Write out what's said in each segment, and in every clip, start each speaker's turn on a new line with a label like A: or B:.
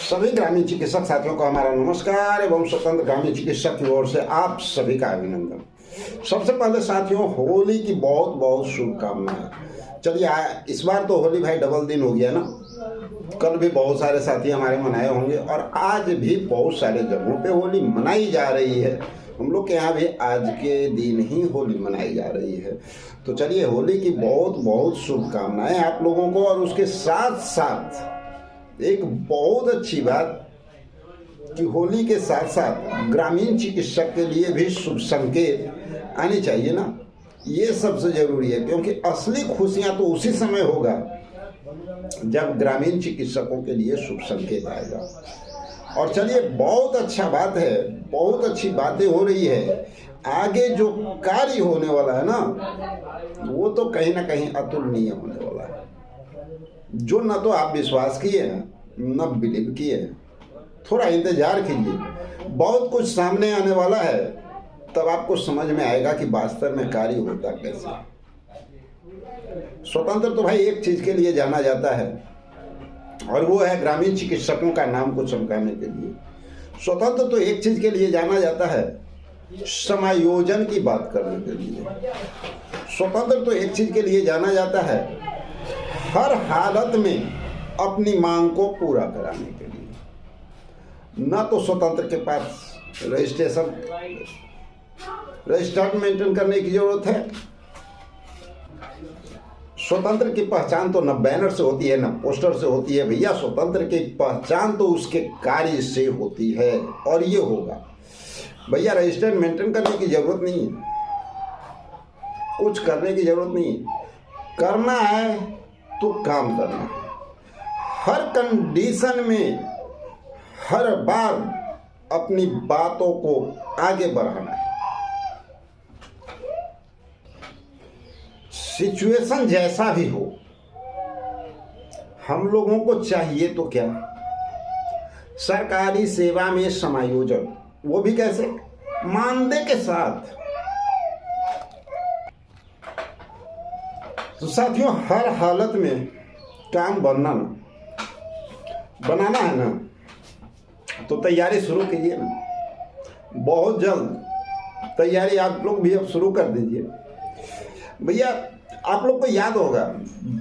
A: सभी ग्रामीण चिकित्सक साथियों को हमारा नमस्कार एवं स्वतंत्र ग्रामीण चिकित्सक की ओर से आप सभी का अभिनंदन। सबसे पहले साथियों, होली की बहुत बहुत शुभकामनाएं। चलिए इस बार तो होली भाई डबल दिन हो गया ना। कल भी बहुत सारे साथी हमारे मनाए होंगे और आज भी बहुत सारे जगहों पे होली मनाई जा रही है। हम लोग के यहाँ भी आज के दिन ही होली मनाई जा रही है। तो चलिए, होली की बहुत बहुत शुभकामनाएं आप लोगों को। और उसके साथ साथ एक बहुत अच्छी बात कि होली के साथ साथ ग्रामीण चिकित्सक के लिए भी शुभ संकेत आने चाहिए ना। ये सबसे जरूरी है, क्योंकि असली खुशियां तो उसी समय होगा जब ग्रामीण चिकित्सकों के लिए शुभ संकेत आएगा। और चलिए, बहुत अच्छा बात है, बहुत अच्छी बातें हो रही है। आगे जो कार्य होने वाला है ना, वो तो कहीं ना कहीं अतुलनीय होने वाला है, जो न तो आप विश्वास किए हैं न बिलीव किए हैं। थोड़ा इंतजार कीजिए, बहुत कुछ सामने आने वाला है, तब आपको समझ में आएगा कि वास्तव में कार्य होता कैसे। स्वतंत्र तो भाई एक चीज के लिए जाना जाता है, और वो है ग्रामीण चिकित्सकों का नाम को चमकाने के लिए। स्वतंत्र तो एक चीज के लिए जाना जाता है, समायोजन की बात करने के लिए। स्वतंत्र तो एक चीज के लिए जाना जाता है, हर हालत में अपनी मांग को पूरा कराने के लिए। न तो स्वतंत्र के पास रजिस्टर्ड मेंटेन करने की जरूरत है। स्वतंत्र की पहचान तो न बैनर से होती है न पोस्टर से होती है भैया। स्वतंत्र की पहचान तो उसके कार्य से होती है, और ये होगा भैया। रजिस्टर्ड मेंटेन करने की जरूरत नहीं है, कुछ करने की जरूरत नहीं है। करना है तो काम करना है, हर कंडीशन में हर बार अपनी बातों को आगे बढ़ाना है। सिचुएशन जैसा भी हो, हम लोगों को चाहिए तो क्या, सरकारी सेवा में समायोजन, वो भी कैसे, मानदेय के साथ। तो साथियों, हर हालत में काम बनाना है ना, तो तैयारी शुरू कीजिए ना। बहुत जल्द तैयारी आप लोग भी अब शुरू कर दीजिए भैया। आप लोग को याद होगा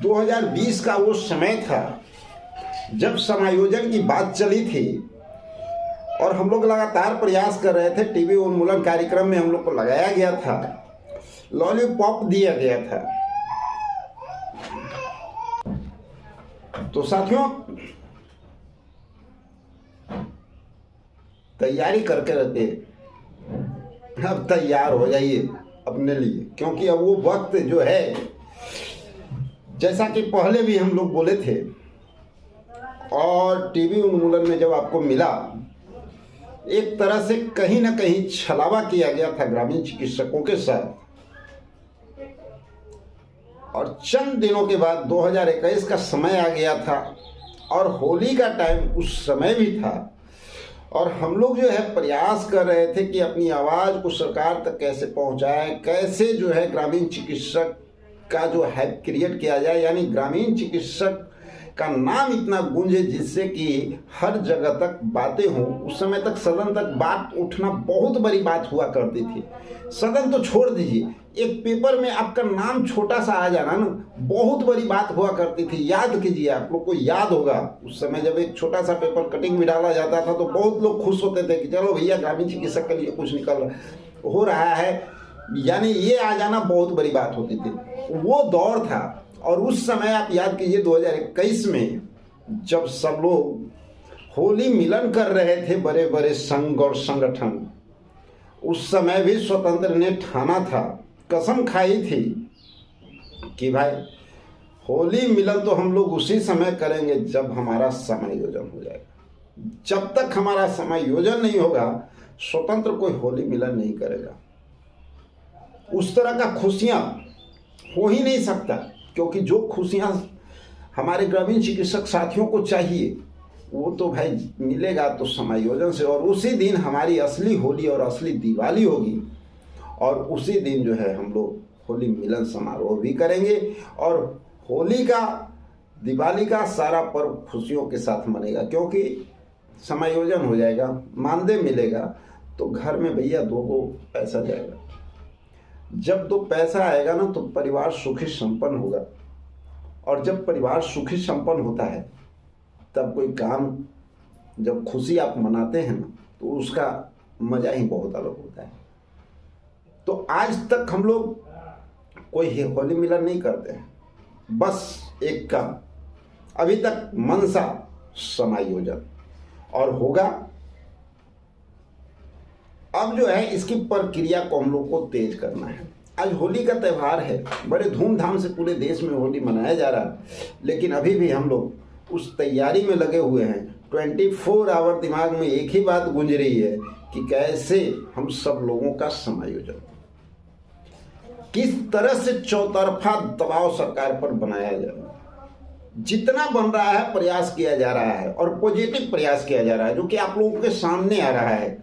A: 2020 का वो समय था जब समायोजन की बात चली थी, और हम लोग लगातार प्रयास कर रहे थे। टीबी उन्मूलन कार्यक्रम में हम लोग को लगाया गया था, लॉलीपॉप दिया गया था। तो साथियों, तैयारी करके रखे, अब तैयार हो जाइए अपने लिए, क्योंकि अब वो वक्त जो है, जैसा कि पहले भी हम लोग बोले थे, और टीबी उन्मूलन में जब आपको मिला, एक तरह से कहीं ना कहीं छलावा किया गया था ग्रामीण चिकित्सकों के साथ। और चंद दिनों के बाद 2021 का समय आ गया था, और होली का टाइम उस समय भी था, और हम लोग जो है प्रयास कर रहे थे कि अपनी आवाज़ को सरकार तक कैसे पहुंचाएं, कैसे जो है ग्रामीण चिकित्सक का जो है क्रिएट किया जाए, यानी ग्रामीण चिकित्सक का नाम इतना गूंजे जिससे कि हर जगह तक बातें हों। उस समय तक सदन तक बात उठना बहुत बड़ी बात हुआ करती थी। सदन तो छोड़ दीजिए, एक पेपर में आपका नाम छोटा सा आ जाना ना, बहुत बड़ी बात हुआ करती थी। याद कीजिए, आप लोग को याद होगा उस समय जब एक छोटा सा पेपर कटिंग भी डाला जाता था, तो बहुत लोग खुश होते थे कि चलो भैया, ग्रामीण चिकित्सक के लिए कुछ निकल हो रहा है, यानी ये आ जाना बहुत बड़ी बात होती थी। वो दौर था। और उस समय आप याद कीजिए 2021 में जब सब लोग होली मिलन कर रहे थे, बड़े बड़े संघ और संगठन, उस समय भी स्वतंत्र ने ठाना था, कसम खाई थी कि भाई होली मिलन तो हम लोग उसी समय करेंगे जब हमारा समायोजन हो जाएगा। जब तक हमारा समायोजन नहीं होगा, स्वतंत्र कोई होली मिलन नहीं करेगा। उस तरह का खुशियां हो ही नहीं सकता, क्योंकि जो खुशियां हमारे ग्रामीण चिकित्सक साथियों को चाहिए, वो तो भाई मिलेगा तो समायोजन से। और उसी दिन हमारी असली होली और असली दिवाली होगी, और उसी दिन जो है हम लोग होली मिलन समारोह भी करेंगे, और होली का, दिवाली का सारा पर्व खुशियों के साथ मनेगा। क्योंकि समायोजन हो जाएगा, मानदेय मिलेगा, तो घर में भैया 2 पैसा जाएगा। जब 2 पैसा आएगा ना तो परिवार सुखी संपन्न होगा, और जब परिवार सुखी संपन्न होता है तब कोई काम, जब खुशी आप मनाते हैं ना तो उसका मज़ा ही बहुत अलग होता है। तो आज तक हम लोग कोई होली मिलन नहीं करते हैं, बस एक काम, अभी तक मनसा समायोजन, और होगा। अब जो है इसकी प्रक्रिया को हम लोग को तेज करना है। आज होली का त्यौहार है, बड़े धूमधाम से पूरे देश में होली मनाया जा रहा है, लेकिन अभी भी हम लोग उस तैयारी में लगे हुए हैं। 24 आवर दिमाग में एक ही बात गूंज रही है कि कैसे हम सब लोगों का समायोजन, किस तरह से चौतरफा दबाव सरकार पर बनाया जाए। जितना बन रहा है प्रयास किया जा रहा है, और पॉजिटिव प्रयास किया जा रहा है, जो कि आप लोगों के सामने आ रहा है।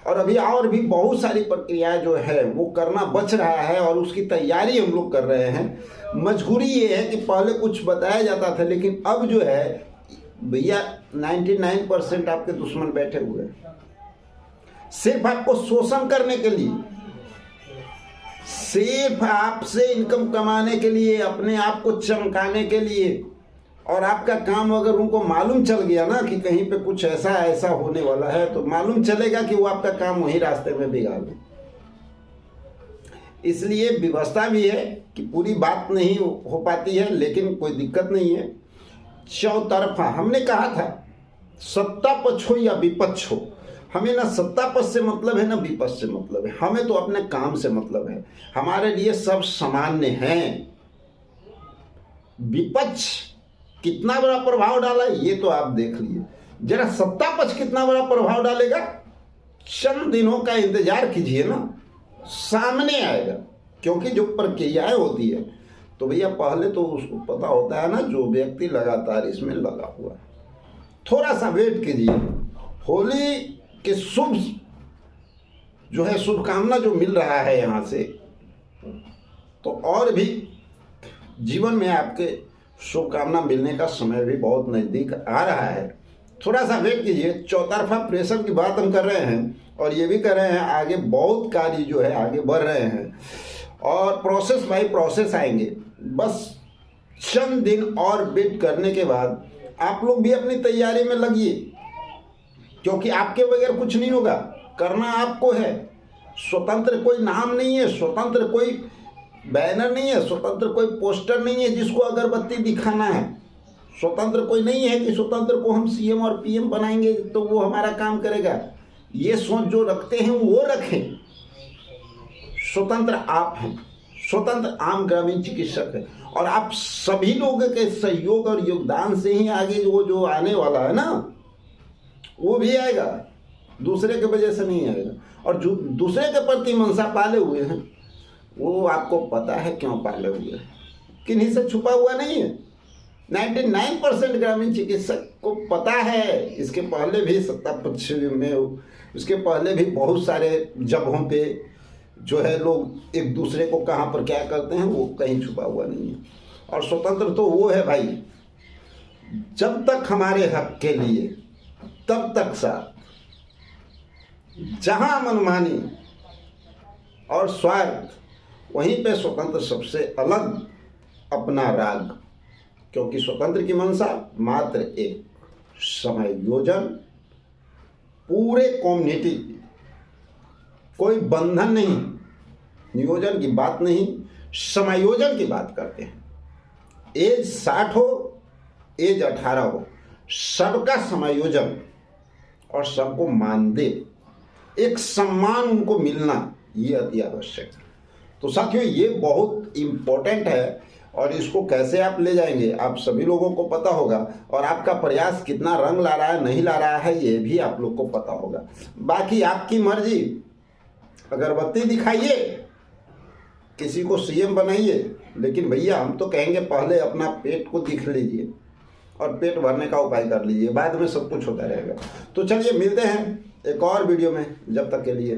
A: और अभी और भी बहुत सारी प्रक्रियाएं जो है वो करना बच रहा है, और उसकी तैयारी हम लोग कर रहे हैं। मजबूरी ये है कि पहले कुछ बताया जाता था, लेकिन अब जो है भैया 99% आपके दुश्मन बैठे हुए हैं, सिर्फ आपको शोषण करने के लिए, सिर्फ आपसे इनकम कमाने के लिए, अपने आप को चमकाने के लिए। और आपका काम अगर उनको मालूम चल गया ना कि कहीं पे कुछ ऐसा होने वाला है, तो मालूम चलेगा कि वो आपका काम वही रास्ते में बिगाड़ दें। इसलिए व्यवस्था भी है कि पूरी बात नहीं हो पाती है, लेकिन कोई दिक्कत नहीं है। चौतरफा हमने कहा था, सत्ता पक्ष हो या विपक्ष हो, हमें ना सत्ता पक्ष से मतलब है ना विपक्ष से मतलब है, हमें तो अपने काम से मतलब है। हमारे लिए सब सामान्य हैं। विपक्ष कितना बड़ा प्रभाव डाला ये तो आप देख लिए, जरा सत्ता पक्ष कितना बड़ा प्रभाव डालेगा, चंद दिनों का इंतजार कीजिए ना, सामने आएगा। क्योंकि जो प्रक्रियाएं होती है तो भैया पहले तो उसको पता होता है ना, जो व्यक्ति लगातार इसमें लगा हुआ है। थोड़ा सा वेट कीजिए, होली के शुभ जो है शुभकामना जो मिल रहा है यहाँ से, तो और भी जीवन में आपके शुभकामना मिलने का समय भी बहुत नज़दीक आ रहा है। थोड़ा सा वेट कीजिए। चौतरफा प्रेशर की बात हम कर रहे हैं, और ये भी कर रहे हैं, आगे बहुत कार्य जो है आगे बढ़ रहे हैं, और प्रोसेस बाय प्रोसेस आएंगे। बस चंद दिन और वेट करने के बाद आप लोग भी अपनी तैयारी में लगिए, क्योंकि आपके बगैर कुछ नहीं होगा, करना आपको है। स्वतंत्र कोई नाम नहीं है, स्वतंत्र कोई बैनर नहीं है, स्वतंत्र कोई पोस्टर नहीं है जिसको अगरबत्ती दिखाना है, स्वतंत्र कोई नहीं है कि स्वतंत्र को हम सीएम और पीएम बनाएंगे तो वो हमारा काम करेगा। ये सोच जो रखते हैं वो रखें। स्वतंत्र आप हैं, स्वतंत्र आम ग्रामीण चिकित्सक है, और आप सभी लोगों के सहयोग और योगदान से ही आगे वो जो आने वाला है ना वो भी आएगा, दूसरे के वजह से नहीं आएगा। और जो दूसरे के प्रति मनसा पाले हुए हैं वो आपको पता है क्यों पाले हुए हैं, किन्हीं से छुपा हुआ नहीं है। 99% ग्रामीण चिकित्सक को पता है। इसके पहले भी सत्ता पक्ष में, उसके पहले भी बहुत सारे जगहों पे जो है लोग एक दूसरे को कहाँ पर क्या करते हैं वो कहीं छुपा हुआ नहीं है। और स्वतंत्र तो वो है भाई, जब तक हमारे हक के लिए तब तक साथ, जहां मनमानी और स्वार्थ वहीं पे स्वतंत्र सबसे अलग अपना राग। क्योंकि स्वतंत्र की मंशा मात्र एक, समायोजन, पूरे कम्युनिटी, कोई बंधन नहीं, नियोजन की बात नहीं, समायोजन की बात करते हैं। एज 60 हो, एज 18 हो, सबका समायोजन और सबको मानदेय, एक सम्मान उनको मिलना, ये अति आवश्यक है। तो साथियों ये बहुत इम्पोर्टेंट है, और इसको कैसे आप ले जाएंगे आप सभी लोगों को पता होगा, और आपका प्रयास कितना रंग ला रहा है नहीं ला रहा है ये भी आप लोग को पता होगा। बाकी आपकी मर्जी, अगरबत्ती दिखाइए, किसी को सीएम बनाइए, लेकिन भैया हम तो कहेंगे पहले अपना पेट को दिख लीजिए और पेट भरने का उपाय कर लीजिए, बाद में सब कुछ होता रहेगा। तो चलिए मिलते हैं एक और वीडियो में, जब तक के लिए